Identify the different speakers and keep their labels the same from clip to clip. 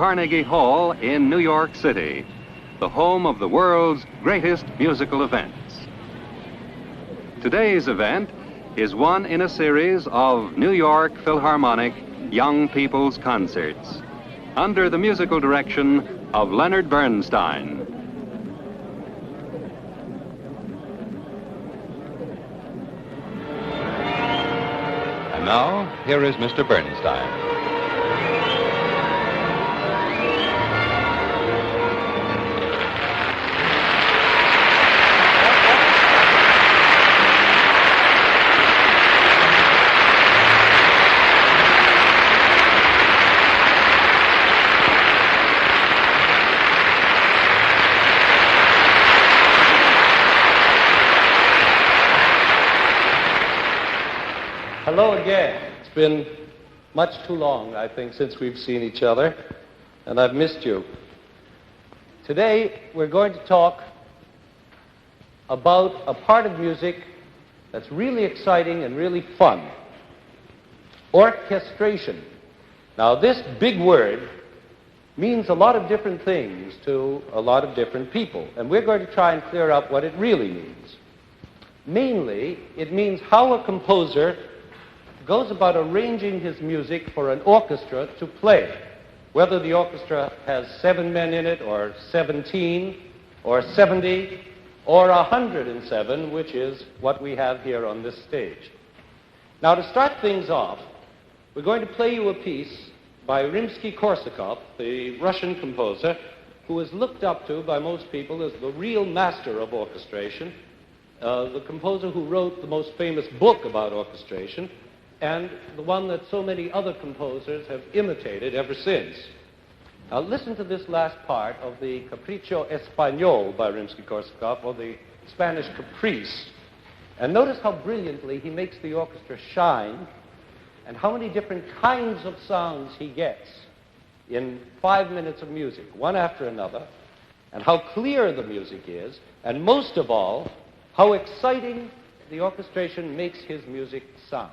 Speaker 1: Carnegie Hall in New York City, the home of the world's greatest musical events. Today's event is one in a series of New York Philharmonic Young People's Concerts under the musical direction of Leonard Bernstein.
Speaker 2: And now, here is Mr. Bernstein.
Speaker 3: Hello again. It's been much too long, I think, since we've seen each other, and I've missed you. Today, we're going to talk about a part of music that's really exciting and really fun: orchestration. Now, this big word means a lot of different things to a lot of different people, and we're going to try and clear up what it really means. Mainly, it means how a composer goes about arranging his music for an orchestra to play, whether the orchestra has 7 men in it, or 17, or 70, or 107, which is what we have here on this stage. Now, to start things off, we're going to play you a piece by Rimsky-Korsakov, the Russian composer, who is looked up to by most people as the real master of orchestration, the composer who wrote the most famous book about orchestration, and the one that so many other composers have imitated ever since. Now listen to this last part of the Capriccio Espagnol by Rimsky-Korsakov, or the Spanish Caprice, and notice how brilliantly he makes the orchestra shine and how many different kinds of sounds he gets in 5 minutes of music, one after another, and how clear the music is, and most of all, how exciting the orchestration makes his music sound.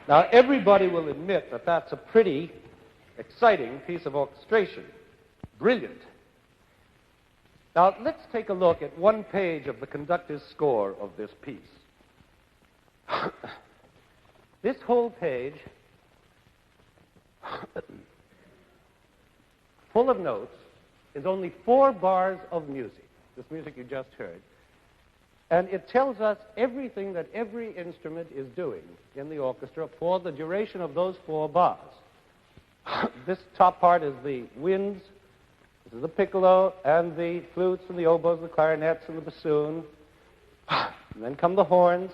Speaker 3: Now, everybody will admit that that's a pretty exciting piece of orchestration. Brilliant. Now, let's take a look at one page of the conductor's score of this piece. This whole page, full of notes, is only 4 bars of music, this music you just heard. And it tells us everything that every instrument is doing in the orchestra for the duration of those 4 bars. This top part is the winds, this is the piccolo, and the flutes, and the oboes, the clarinets, and the bassoon. And then come the horns,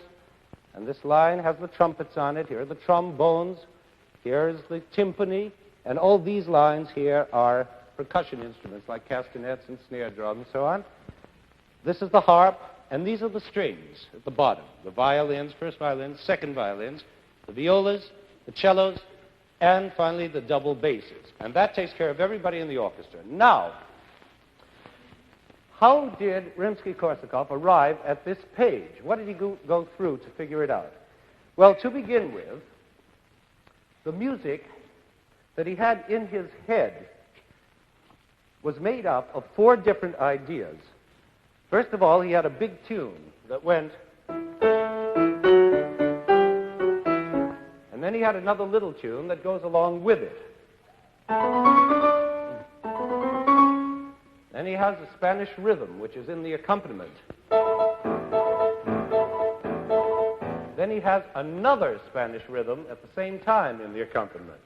Speaker 3: and this line has the trumpets on it. Here are the trombones, here is the timpani, and all these lines here are percussion instruments like castanets and snare drum and so on. This is the harp. And these are the strings at the bottom, the violins, first violins, second violins, the violas, the cellos, and finally the double basses. And that takes care of everybody in the orchestra. Now, how did Rimsky-Korsakov arrive at this page? What did he go through to figure it out? Well, to begin with, the music that he had in his head was made up of 4 different ideas. First of all, he had a big tune that went, and then he had another little tune that goes along with it. Then he has a Spanish rhythm, which is in the accompaniment. Then he has another Spanish rhythm at the same time in the accompaniment.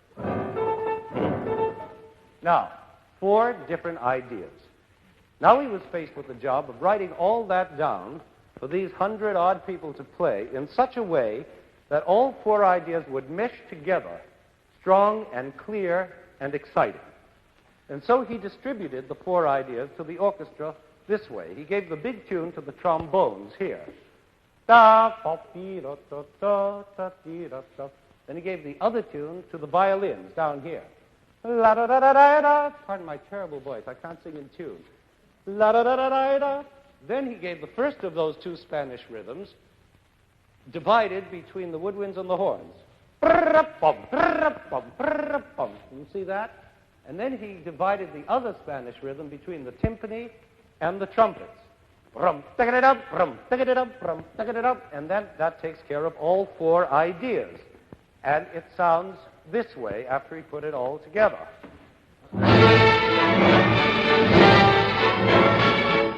Speaker 3: Now, 4 different ideas. Now he was faced with the job of writing all that down for these 100-odd people to play in such a way that all 4 ideas would mesh together, strong and clear and exciting. And so he distributed the 4 ideas to the orchestra this way. He gave the big tune to the trombones here. Then he gave the other tune to the violins down here. Pardon my terrible voice, I can't sing in tune. La da da da da da. Then he gave the first of those two Spanish rhythms, divided between the woodwinds and the horns. You see that? And then he divided the other Spanish rhythm between the timpani and the trumpets. And then that takes care of all four ideas. And it sounds this way after he put it all together.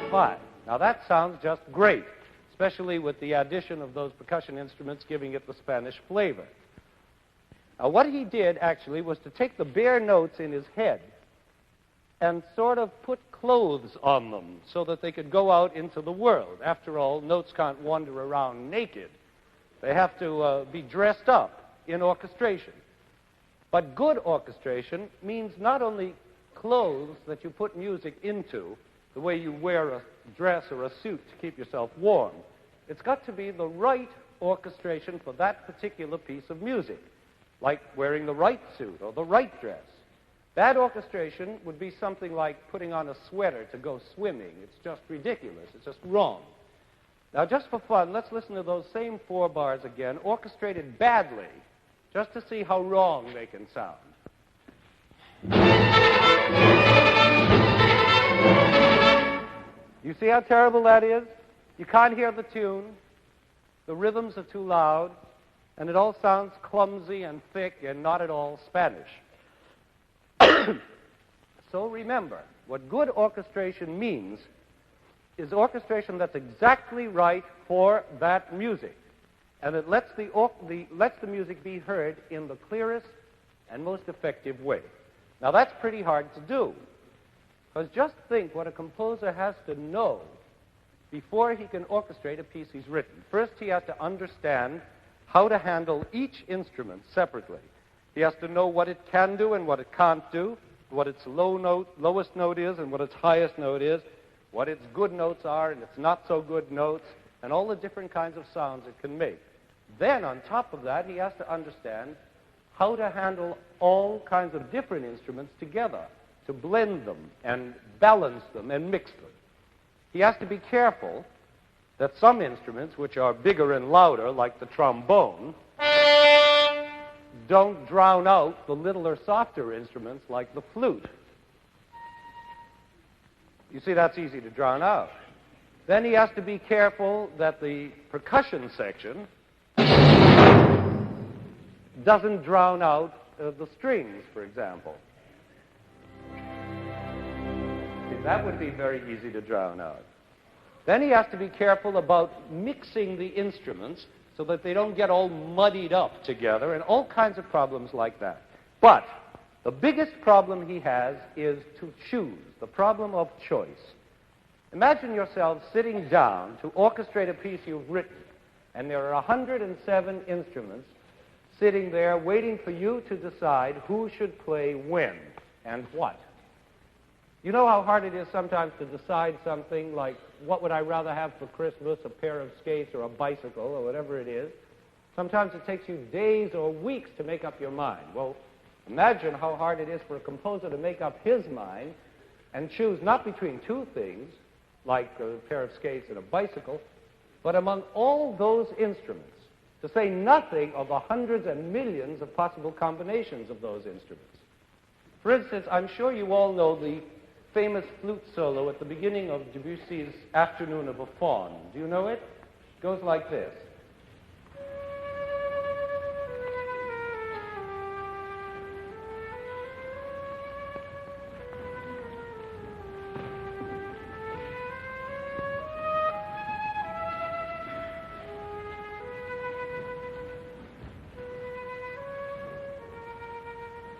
Speaker 3: Fine. Now that sounds just great, especially with the addition of those percussion instruments giving it the Spanish flavor. Now what he did actually was to take the bare notes in his head and sort of put clothes on them so that they could go out into the world. After all, notes can't wander around naked. They have to be dressed up in orchestration. But good orchestration means not only clothes that you put music into, the way you wear a dress or a suit to keep yourself warm. It's got to be the right orchestration for that particular piece of music, like wearing the right suit or the right dress. Bad orchestration would be something like putting on a sweater to go swimming. It's just ridiculous. It's just wrong. Now, just for fun, let's listen to those same four bars again, orchestrated badly, just to see how wrong they can sound. You see how terrible that is? You can't hear the tune, the rhythms are too loud, and it all sounds clumsy and thick and not at all Spanish. So remember, what good orchestration means is orchestration that's exactly right for that music, and it lets the music be heard in the clearest and most effective way. Now that's pretty hard to do, because just think what a composer has to know before he can orchestrate a piece he's written. First, he has to understand how to handle each instrument separately. He has to know what it can do and what it can't do, what its lowest note is and what its highest note is, what its good notes are and its not so good notes, and all the different kinds of sounds it can make. Then, on top of that, he has to understand how to handle all kinds of different instruments together, to blend them and balance them and mix them. He has to be careful that some instruments, which are bigger and louder, like the trombone, don't drown out the littler, softer instruments like the flute. You see, that's easy to drown out. Then he has to be careful that the percussion section doesn't drown out the strings, for example. See, that would be very easy to drown out. Then he has to be careful about mixing the instruments so that they don't get all muddied up together and all kinds of problems like that. But the biggest problem he has is to choose, the problem of choice. Imagine yourself sitting down to orchestrate a piece you've written, and there are 107 instruments sitting there waiting for you to decide who should play when and what. You know how hard it is sometimes to decide something like, what would I rather have for Christmas, a pair of skates or a bicycle or whatever it is? Sometimes it takes you days or weeks to make up your mind. Well, imagine how hard it is for a composer to make up his mind and choose not between two things, like a pair of skates and a bicycle, but among all those instruments, to say nothing of the hundreds and millions of possible combinations of those instruments. For instance, I'm sure you all know the famous flute solo at the beginning of Debussy's Afternoon of a Faun. Do you know it? It goes like this.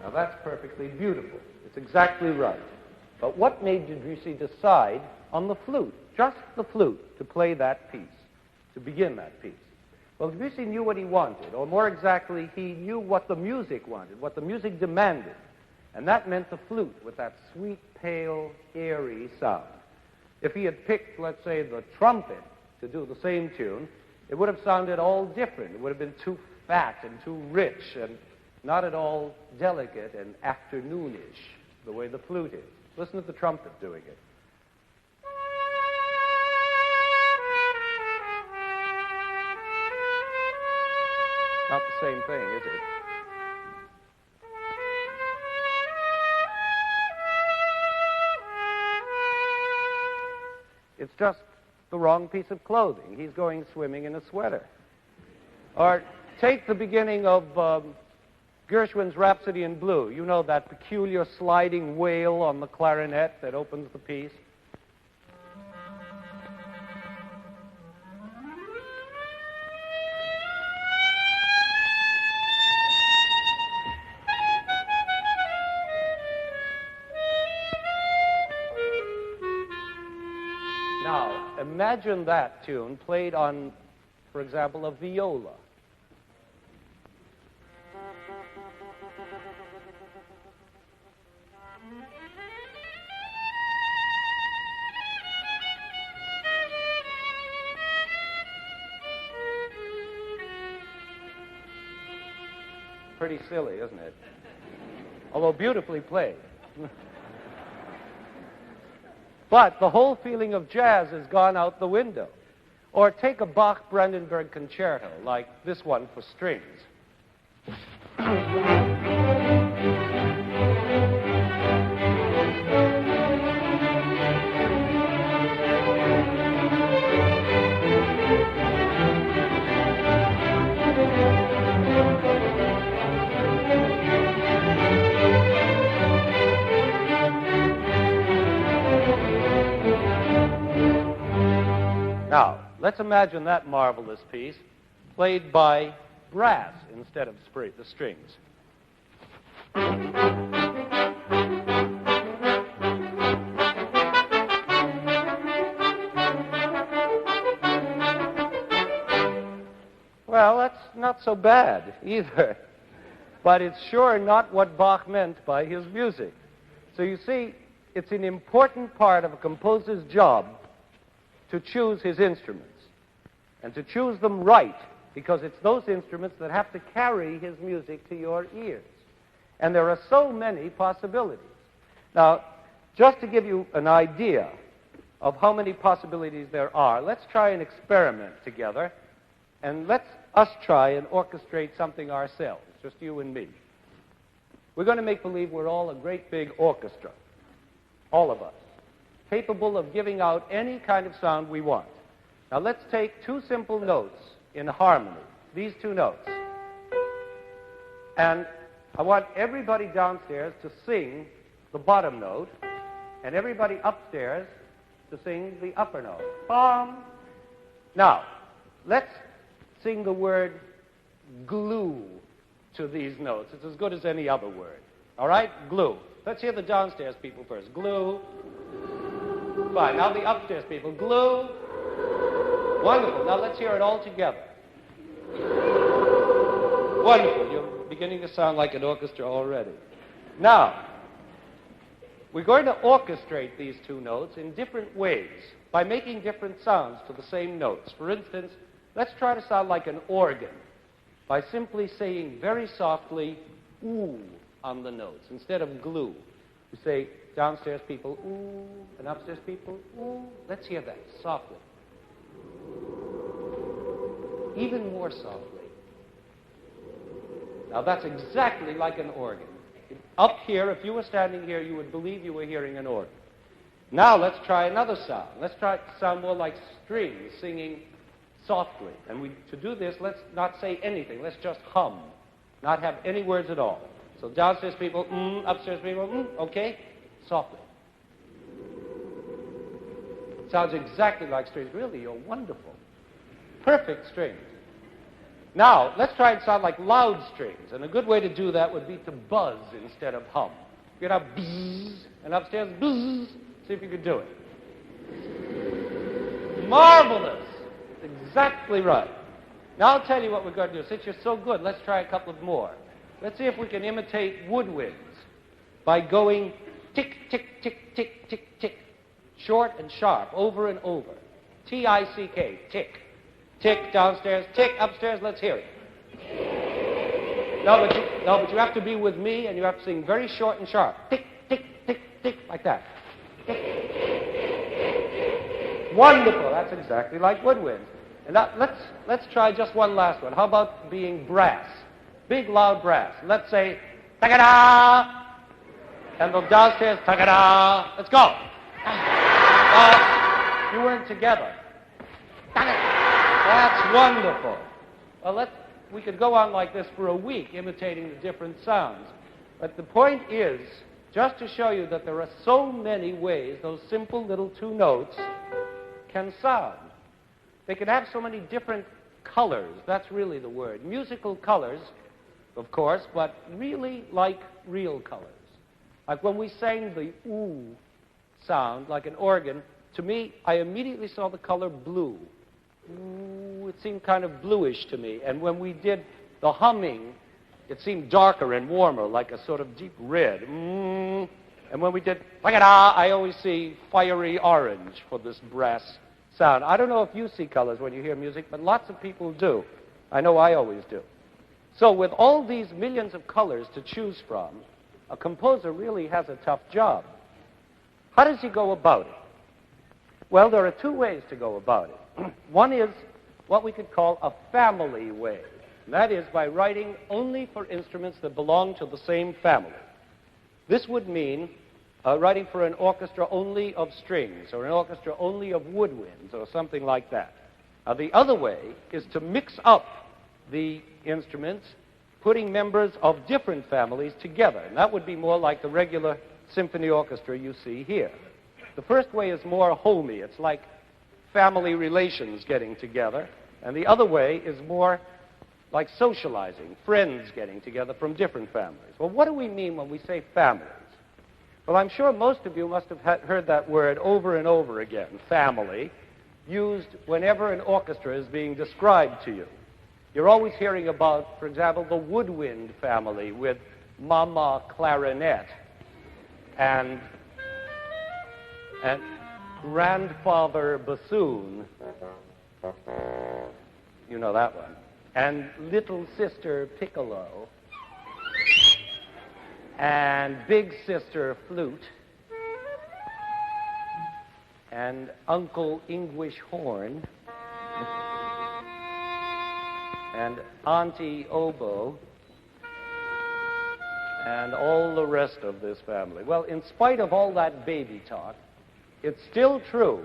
Speaker 3: Now that's perfectly beautiful. It's exactly right. But what made Debussy decide on the flute, just the flute, to play that piece, to begin that piece? Well, Debussy knew what he wanted, or more exactly, he knew what the music wanted, what the music demanded. And that meant the flute with that sweet, pale, airy sound. If he had picked, let's say, the trumpet to do the same tune, it would have sounded all different. It would have been too fat and too rich and not at all delicate and afternoonish, the way the flute is. Listen to the trumpet doing it. same thing, is it? It's just the wrong piece of clothing. He's going swimming in a sweater. Or take the beginning of Gershwin's Rhapsody in Blue. You know that peculiar sliding wail on the clarinet that opens the piece? Now, imagine that tune played on, for example, a viola. Pretty silly, isn't it? Although beautifully played. But the whole feeling of jazz has gone out the window. Or take a Bach Brandenburg concerto, like this one for strings. Now, let's imagine that marvelous piece played by brass instead of the strings. Well, that's not so bad either. But it's sure not what Bach meant by his music. So you see, it's an important part of a composer's job to choose his instruments, and to choose them right, because it's those instruments that have to carry his music to your ears. And there are so many possibilities. Now, just to give you an idea of how many possibilities there are, let's try an experiment together, and let's us try and orchestrate something ourselves, just you and me. We're going to make believe we're all a great big orchestra, all of us, capable of giving out any kind of sound we want. Now let's take two simple notes in harmony, these two notes. And I want everybody downstairs to sing the bottom note, and everybody upstairs to sing the upper note. Bum. Now, let's sing the word glue to these notes. It's as good as any other word. All right? Glue. Let's hear the downstairs people first. Glue. Fine. Now the upstairs people. Glue. Wonderful. Now let's hear it all together. Wonderful. You're beginning to sound like an orchestra already. Now, we're going to orchestrate these two notes in different ways by making different sounds to the same notes. For instance, let's try to sound like an organ by simply saying very softly, ooh, on the notes instead of glue. We say, downstairs people, ooh, and upstairs people, ooh. Let's hear that softly. Even more softly. Now that's exactly like an organ. Up here, if you were standing here, you would believe you were hearing an organ. Now let's try another sound. Let's try it to sound more like strings singing softly. And to do this, let's not say anything. Let's just hum, not have any words at all. So downstairs people, upstairs people, okay? Softly. Sounds exactly like strings. Really, you're wonderful. Perfect strings. Now, let's try and sound like loud strings. And a good way to do that would be to buzz instead of hum. You could have bzzz, and upstairs bzzz. See if you could do it. Marvelous. Exactly right. Now I'll tell you what we're going to do. Since you're so good, let's try a couple of more. Let's see if we can imitate woodwinds by going tick, tick, tick, tick, tick, tick. Short and sharp, over and over. T-I-C-K, tick. Tick downstairs, tick upstairs, let's hear it. No, but you have to be with me, and you have to sing very short and sharp. Tick, tick, tick, tick, like that. Tick. Wonderful, that's exactly like woodwinds. And now let's try just one last one. How about being brass? big loud brass. Let's say, ta-ga-da! And the downstairs, ta-ga-da! Let's go! You weren't together. That's wonderful. Well, we could go on like this for a week, imitating the different sounds. But the point is, just to show you that there are so many ways those simple little two notes can sound. They can have so many different colors. That's really the word. Musical colors, of course, but really like real colors. Like when we sang the ooh sound, like an organ, to me, I immediately saw the color blue. Ooh, it seemed kind of bluish to me. And when we did the humming, it seemed darker and warmer, like a sort of deep red. And when we did ta-ga-da, I always see fiery orange for this brass sound. I don't know if you see colors when you hear music, but lots of people do. I know I always do. So with all these millions of colors to choose from, a composer really has a tough job. How does he go about it? Well, there are two ways to go about it. One is what we could call a family way. And that is by writing only for instruments that belong to the same family. This would mean writing for an orchestra only of strings, or an orchestra only of woodwinds, or something like that. The other way is to mix up the instruments, putting members of different families together. And that would be more like the regular symphony orchestra you see here. The first way is more homey. It's like family relations getting together. And the other way is more like socializing, friends getting together from different families. Well, what do we mean when we say families? Well, I'm sure most of you must have heard that word over and over again, family, used whenever an orchestra is being described to you. You're always hearing about, for example, the woodwind family with mama clarinet and grandfather bassoon. You know that one. And little sister piccolo. And big sister flute. And Uncle English horn. And Auntie oboe. And all the rest of this family. Well, in spite of all that baby talk, it's still true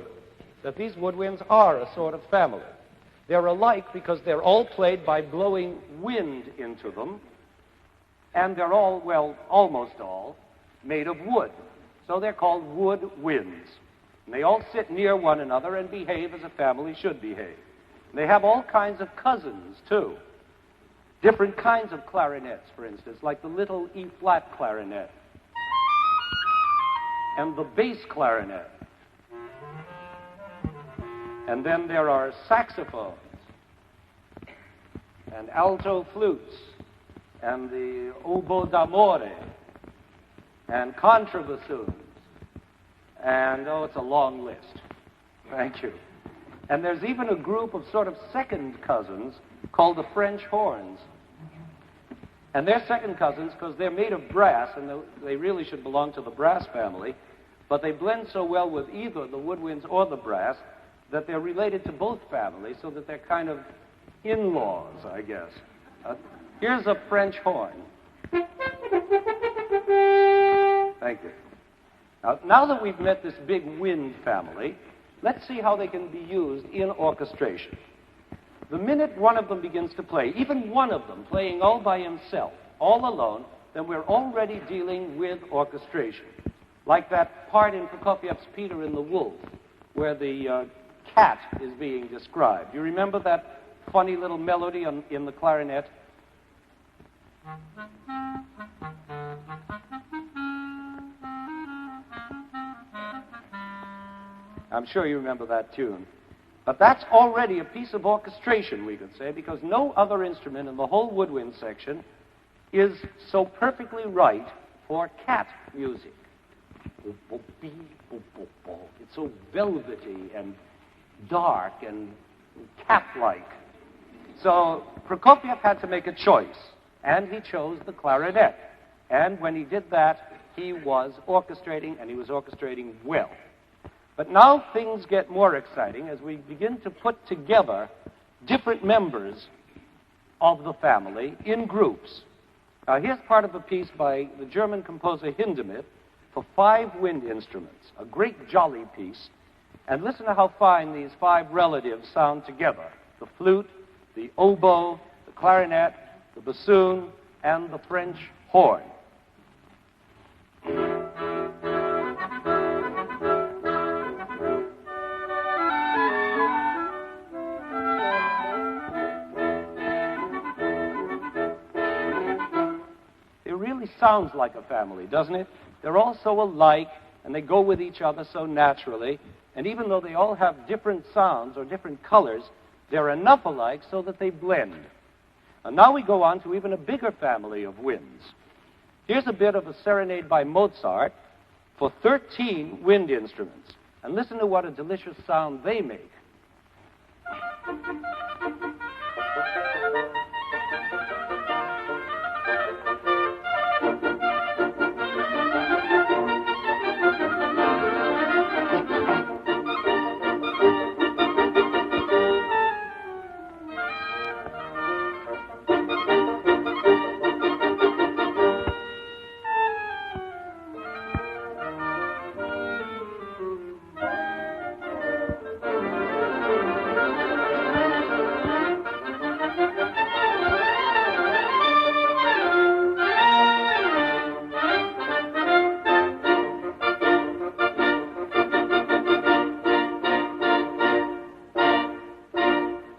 Speaker 3: that these woodwinds are a sort of family. They're alike because they're all played by blowing wind into them, and they're all, well, almost all, made of wood. So they're called woodwinds. And they all sit near one another and behave as a family should behave. And they have all kinds of cousins, too. Different kinds of clarinets, for instance, like the little E-flat clarinet and the bass clarinet. And then there are saxophones and alto flutes and the oboe d'amore and contrabassoons. And, oh, it's a long list. Thank you. And there's even a group of sort of second cousins called the French horns. And they're second cousins because they're made of brass, and they really should belong to the brass family, but they blend so well with either the woodwinds or the brass that they're related to both families, so that they're kind of in-laws, I guess. Here's a French horn. Thank you. Now that we've met this big wind family, let's see how they can be used in orchestration. The minute one of them begins to play, even one of them playing all by himself, all alone, then we're already dealing with orchestration. Like that part in Prokofiev's Peter and the Wolf, where the cat is being described. You remember that funny little melody in the clarinet? I'm sure you remember that tune. But that's already a piece of orchestration, we could say, because no other instrument in the whole woodwind section is so perfectly right for cat music. It's so velvety and dark and cat-like. So Prokofiev had to make a choice, and he chose the clarinet. And when he did that, he was orchestrating, and he was orchestrating well. But now things get more exciting as we begin to put together different members of the family in groups. Now, here's part of a piece by the German composer Hindemith for 5 wind instruments, a great jolly piece. And listen to how fine these 5 relatives sound together: the flute, the oboe, the clarinet, the bassoon, and the French horn. Sounds like a family, doesn't it? They're all so alike, and they go with each other so naturally, and even though they all have different sounds or different colors, they're enough alike so that they blend. And now we go on to even a bigger family of winds. Here's a bit of a serenade by Mozart for 13 wind instruments, and listen to what a delicious sound they make.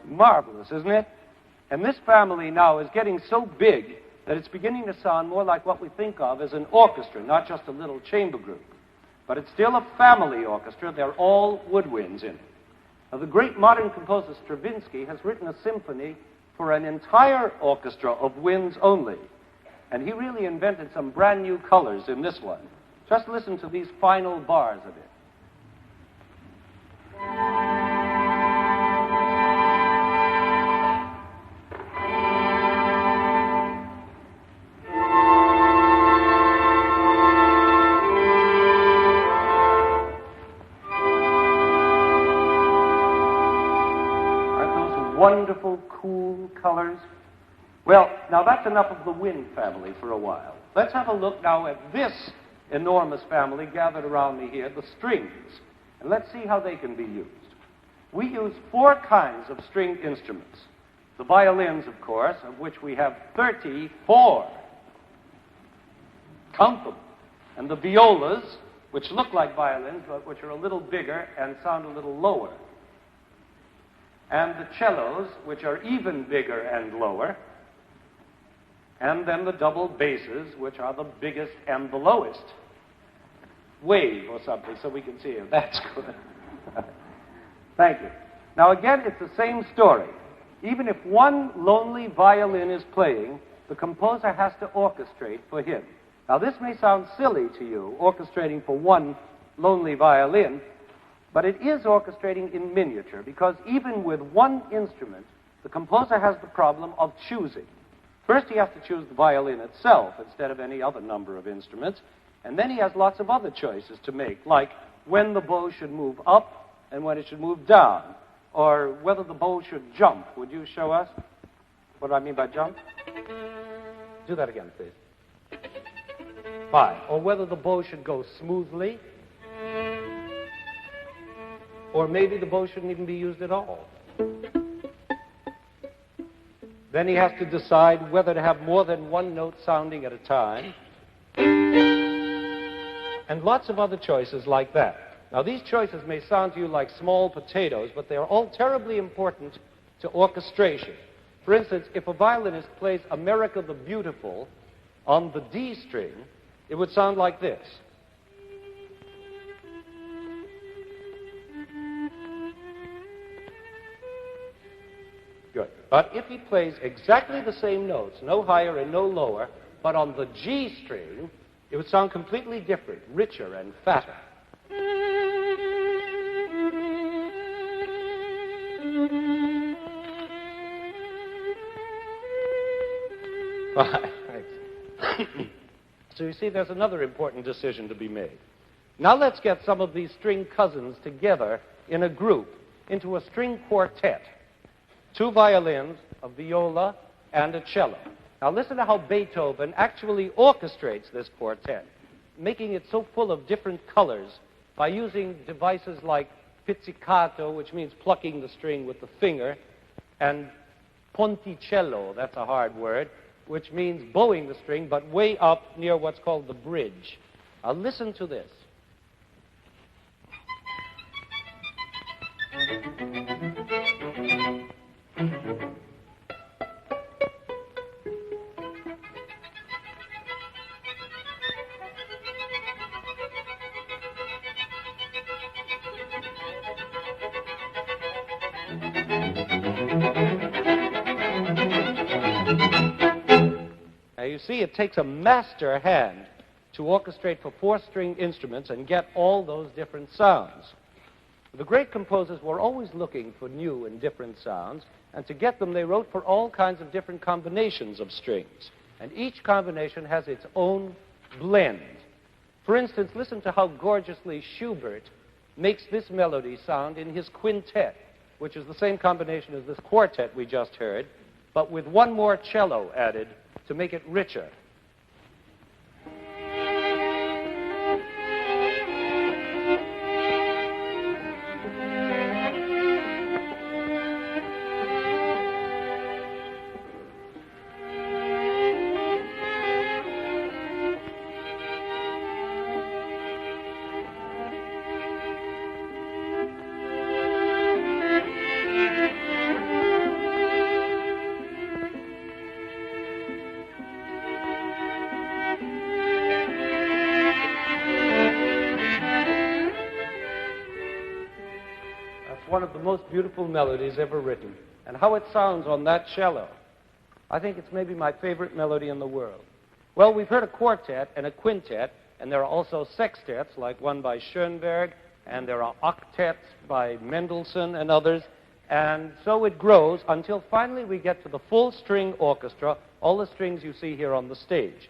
Speaker 3: Marvelous, isn't it? And this family now is getting so big that it's beginning to sound more like what we think of as an orchestra, not just a little chamber group. But it's still a family orchestra. They're all woodwinds in it. Now, the great modern composer Stravinsky has written a symphony for an entire orchestra of winds only. And he really invented some brand new colors in this one. Just listen to these final bars of it. Wonderful, cool colors. Well, now that's enough of the wind family for a while. Let's have a look now at this enormous family gathered around me here, the strings. And let's see how they can be used. We use 4 kinds of stringed instruments. The violins, of course, of which we have 34. Count them. And the violas, which look like violins, but which are a little bigger and sound a little lower. And the cellos, which are even bigger and lower, and then the double basses, which are the biggest and the lowest. Wave or something so we can see it. That's good. Thank you. Now again, it's the same story. Even if one lonely violin is playing, the composer has to orchestrate for him. Now this may sound silly to you, orchestrating for one lonely violin, but it is orchestrating in miniature, because even with one instrument, the composer has the problem of choosing. First, he has to choose the violin itself instead of any other number of instruments, and then he has lots of other choices to make, like when the bow should move up and when it should move down, or whether the bow should jump. Would you show us what I mean by jump? Do that again, please. Fine. Or whether the bow should go smoothly, or maybe the bow shouldn't even be used at all. Then he has to decide whether to have more than one note sounding at a time, and lots of other choices like that. Now, these choices may sound to you like small potatoes, but they are all terribly important to orchestration. For instance, if a violinist plays America the Beautiful on the D string, it would sound like this. Good. But if he plays exactly the same notes, no higher and no lower, but on the G string, it would sound completely different, richer and fatter. Thanks. So you see, there's another important decision to be made. Now let's get some of these string cousins together in a group into a string quartet. 2 violins, a viola, and a cello. Now listen to how Beethoven actually orchestrates this quartet, making it so full of different colors by using devices like pizzicato, which means plucking the string with the finger, and ponticello, that's a hard word, which means bowing the string, but way up near what's called the bridge. Now listen to this. Now you see, it takes a master hand to orchestrate for four-string instruments and get all those different sounds. The great composers were always looking for new and different sounds, and to get them, they wrote for all kinds of different combinations of strings. And each combination has its own blend. For instance, listen to how gorgeously Schubert makes this melody sound in his quintet, which is the same combination as this quartet we just heard, but with one more cello added to make it richer. One of the most beautiful melodies ever written. And how it sounds on that cello. I think it's maybe my favorite melody in the world. Well, we've heard a quartet and a quintet, and there are also sextets, like one by Schoenberg, and there are octets by Mendelssohn and others. And so it grows until finally we get to the full-string orchestra, all the strings you see here on the stage.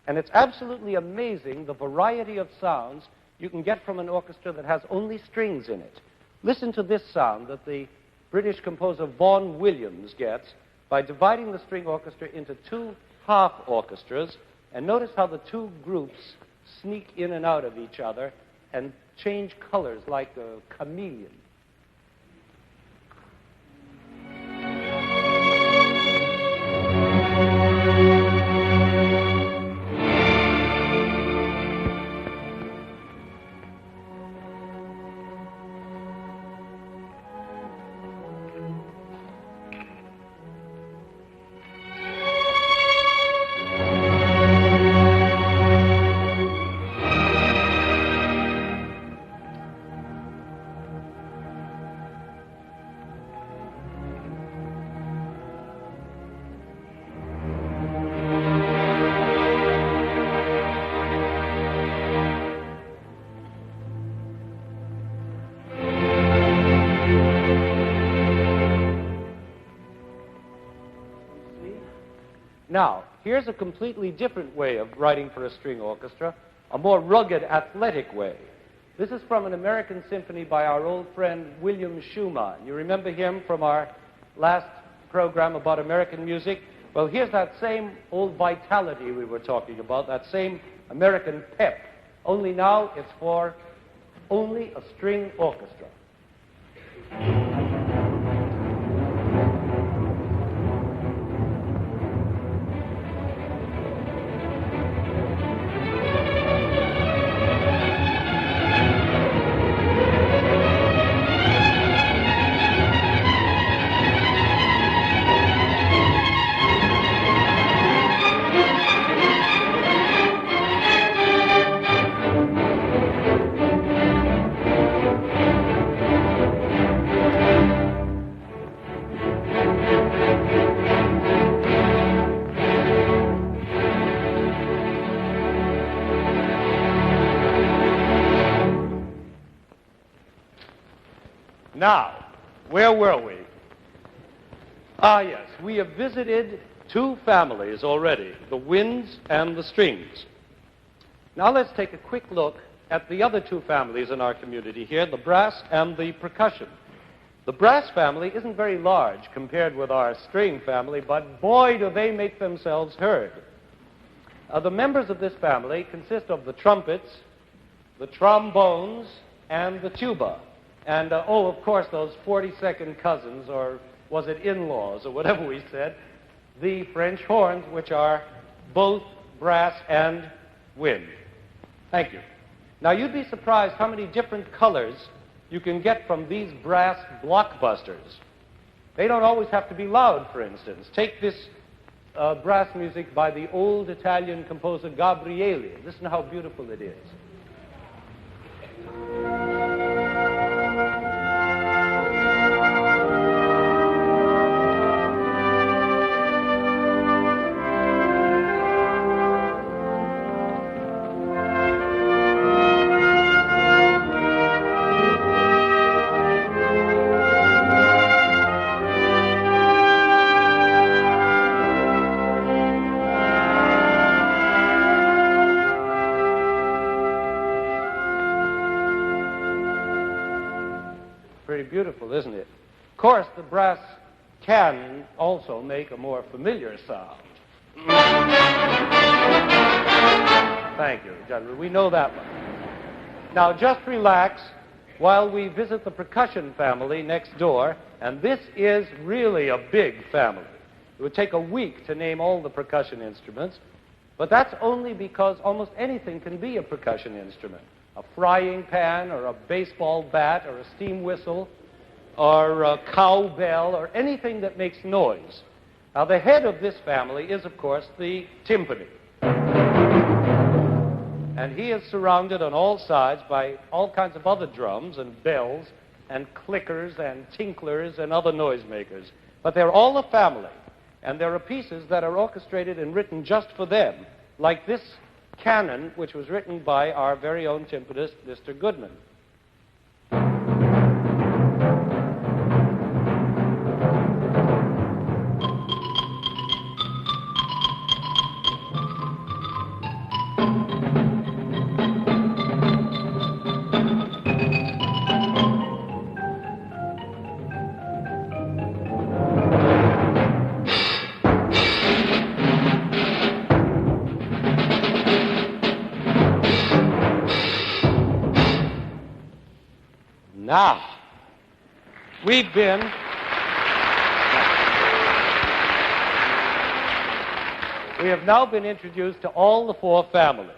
Speaker 3: And it's absolutely amazing the variety of sounds you can get from an orchestra that has only strings in it. Listen to this sound that the British composer Vaughan Williams gets by dividing the string orchestra into two half orchestras, and notice how the two groups sneak in and out of each other and change colors like a chameleon. Now, here's a completely different way of writing for a string orchestra, a more rugged, athletic way. This is from an American symphony by our old friend William Schumann. You remember him from our last program about American music? Well, here's that same old vitality we were talking about, that same American pep, only now it's for only a string orchestra. Now, where were we? Ah, yes, we have visited two families already, the winds and the strings. Now let's take a quick look at the other two families in our community here, the brass and the percussion. The brass family isn't very large compared with our string family, but boy, do they make themselves heard. The members of this family consist of the trumpets, the trombones, and the tuba. And, of course, those 42nd cousins, or was it in-laws, or whatever we said, the French horns, which are both brass and wind. Thank you. Now, you'd be surprised how many different colors you can get from these brass blockbusters. They don't always have to be loud, for instance. Take this brass music by the old Italian composer Gabrieli. Listen how beautiful it is. Beautiful, isn't it? Of course, the brass can also make a more familiar sound. Thank you, gentlemen. We know that one. Now, just relax while we visit the percussion family next door, and this is really a big family. It would take a week to name all the percussion instruments, but that's only because almost anything can be a percussion instrument. A frying pan, or a baseball bat, or a steam whistle, or a cowbell, or anything that makes noise. Now, the head of this family is, of course, the timpani. And he is surrounded on all sides by all kinds of other drums and bells and clickers and tinklers and other noisemakers. But they're all a family, and there are pieces that are orchestrated and written just for them, like this canon, which was written by our very own timpanist, Mr. Goodman. Now, we have now been introduced to all the four families.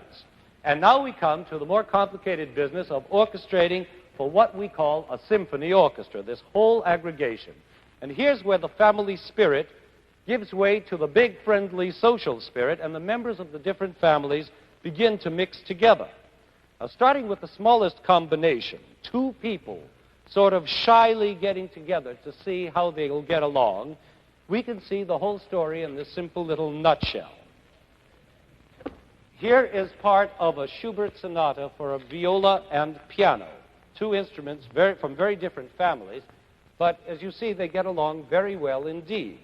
Speaker 3: And now we come to the more complicated business of orchestrating for what we call a symphony orchestra, this whole aggregation. And here's where the family spirit gives way to the big, friendly social spirit, and the members of the different families begin to mix together. Now, starting with the smallest combination, two people sort of shyly getting together to see how they will get along, we can see the whole story in this simple little nutshell. Here is part of a Schubert sonata for a viola and piano, two instruments from very different families, but as you see, they get along very well indeed.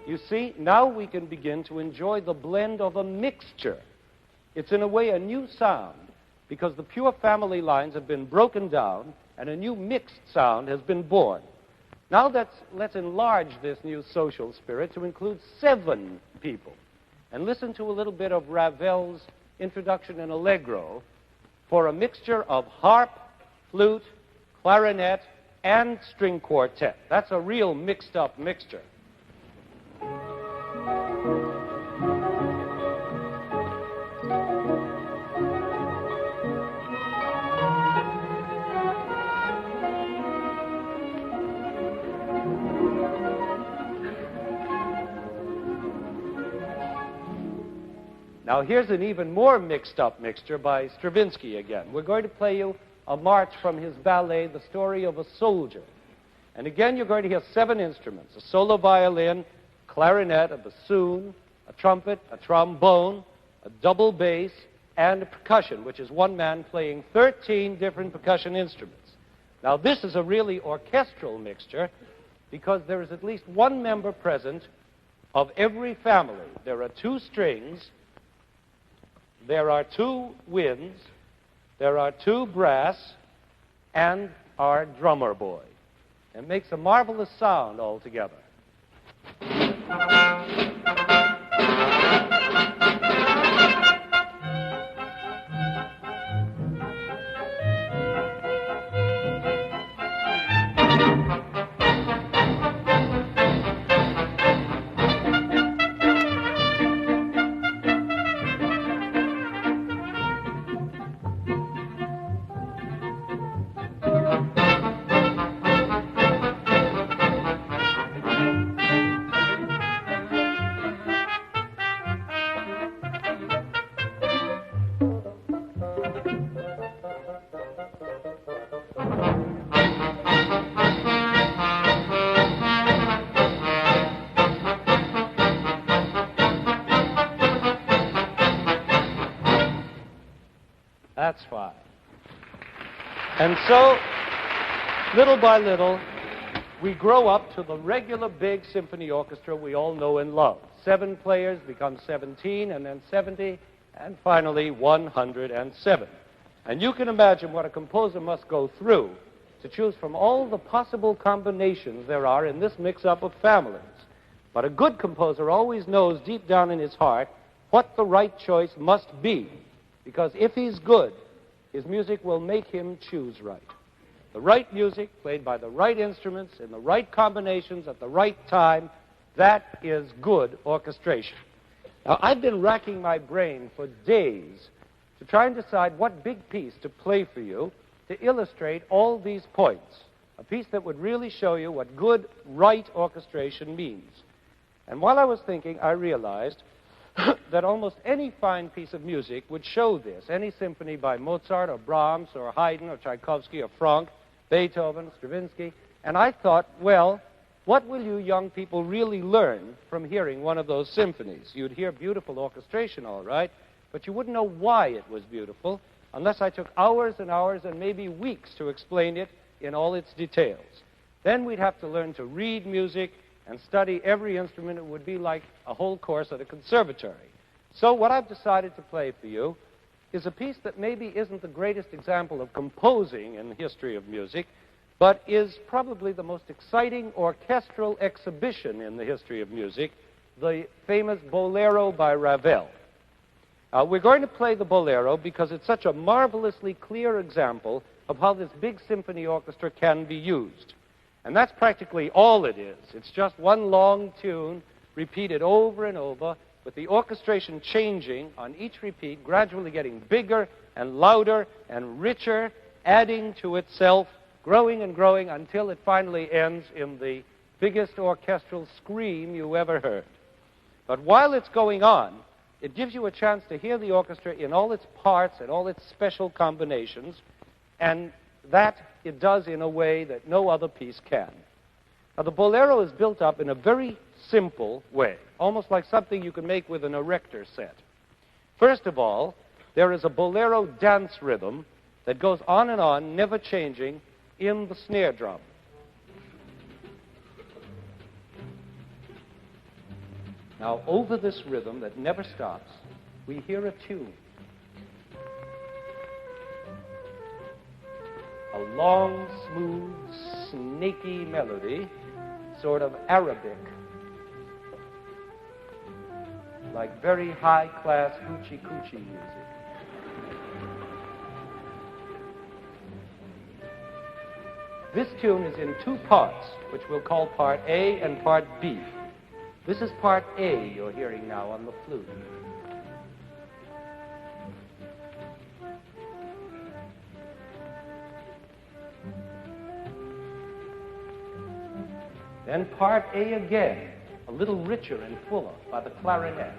Speaker 3: You see, now we can begin to enjoy the blend of a mixture. It's in a way a new sound, because the pure family lines have been broken down and a new mixed sound has been born. Now let's enlarge this new social spirit to include 7 people. And listen to a little bit of Ravel's Introduction in Allegro for a mixture of harp, flute, clarinet, and string quartet. That's a real mixed-up mixture. Now, here's an even more mixed-up mixture by Stravinsky again. We're going to play you a march from his ballet, The Story of a Soldier. And again, you're going to hear 7 instruments, a solo violin, clarinet, a bassoon, a trumpet, a trombone, a double bass, and a percussion, which is one man playing 13 different percussion instruments. Now, this is a really orchestral mixture because there is at least one member present of every family. There are 2 strings, there are 2 winds, there are 2 brass, and our drummer boy. It makes a marvelous sound altogether. That's fine. And so, little by little, we grow up to the regular big symphony orchestra we all know and love. 7 players become 17, and then 70, and finally 107. And you can imagine what a composer must go through to choose from all the possible combinations there are in this mix-up of families. But a good composer always knows deep down in his heart what the right choice must be, because if he's good, his music will make him choose right. The right music, played by the right instruments, in the right combinations, at the right time, that is good orchestration. Now, I've been racking my brain for days to try and decide what big piece to play for you to illustrate all these points, a piece that would really show you what good, right orchestration means. And while I was thinking, I realized that almost any fine piece of music would show this. Any symphony by Mozart or Brahms or Haydn or Tchaikovsky or Franck, Beethoven, Stravinsky. And I thought, well, what will you young people really learn from hearing one of those symphonies? You'd hear beautiful orchestration, all right, but you wouldn't know why it was beautiful unless I took hours and hours and maybe weeks to explain it in all its details. Then we'd have to learn to read music and study every instrument. It would be like a whole course at a conservatory. So what I've decided to play for you is a piece that maybe isn't the greatest example of composing in the history of music, but is probably the most exciting orchestral exhibition in the history of music, the famous Bolero by Ravel. We're going to play the Bolero because it's such a marvelously clear example of how this big symphony orchestra can be used. And that's practically all it is. It's just one long tune repeated over and over, with the orchestration changing on each repeat, gradually getting bigger and louder and richer, adding to itself, growing and growing until it finally ends in the biggest orchestral scream you ever heard. But while it's going on, it gives you a chance to hear the orchestra in all its parts and all its special combinations, and that it does in a way that no other piece can. Now, the Bolero is built up in a very simple way, almost like something you can make with an erector set. First of all, there is a Bolero dance rhythm that goes on and on, never changing, in the snare drum. Now, over this rhythm that never stops, we hear a tune. A long, smooth, snaky melody, sort of Arabic, like very high-class hoochie-coochie music. This tune is in 2 parts, which we'll call Part A and Part B. This is Part A you're hearing now on the flute. Then Part A again, a little richer and fuller, by the clarinet.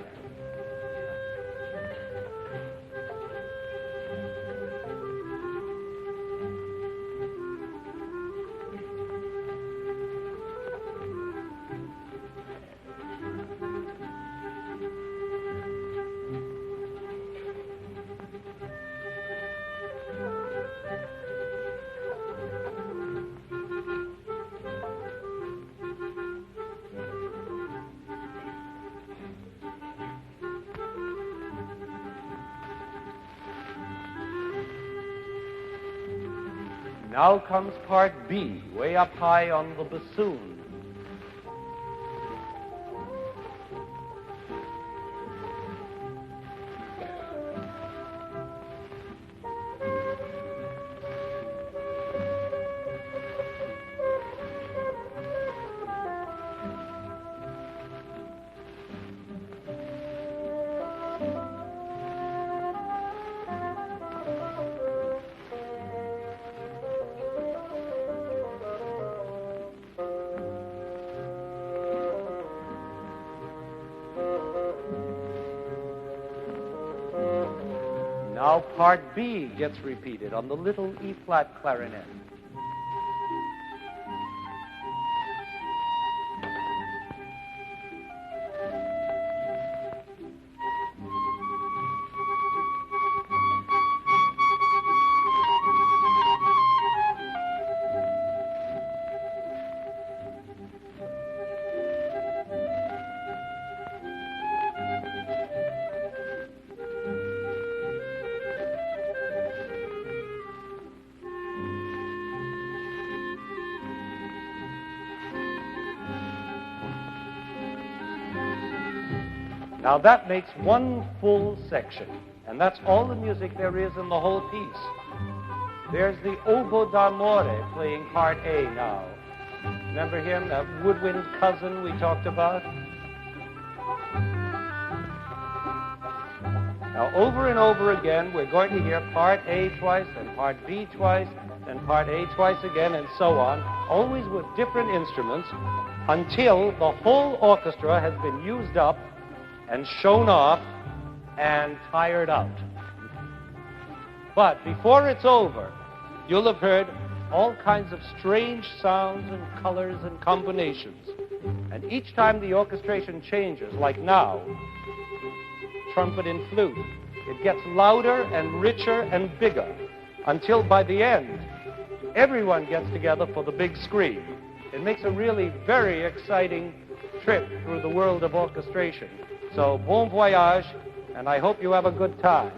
Speaker 3: Now comes part B, way up high on the bassoon. Now part B gets repeated on the little E-flat clarinet. Now that makes one full section, and that's all the music there is in the whole piece. There's the oboe d'amore playing part A now. Remember him, that woodwind cousin we talked about? Now over and over again, we're going to hear part A twice, and part B twice, and part A twice again, and so on, always with different instruments, until the whole orchestra has been used up and shown off and tired out. But before it's over, you'll have heard all kinds of strange sounds and colors and combinations. And each time the orchestration changes, like now, trumpet and flute, it gets louder and richer and bigger, until by the end, everyone gets together for the big screen. It makes a really very exciting trip through the world of orchestration. So, bon voyage, and I hope you have a good time.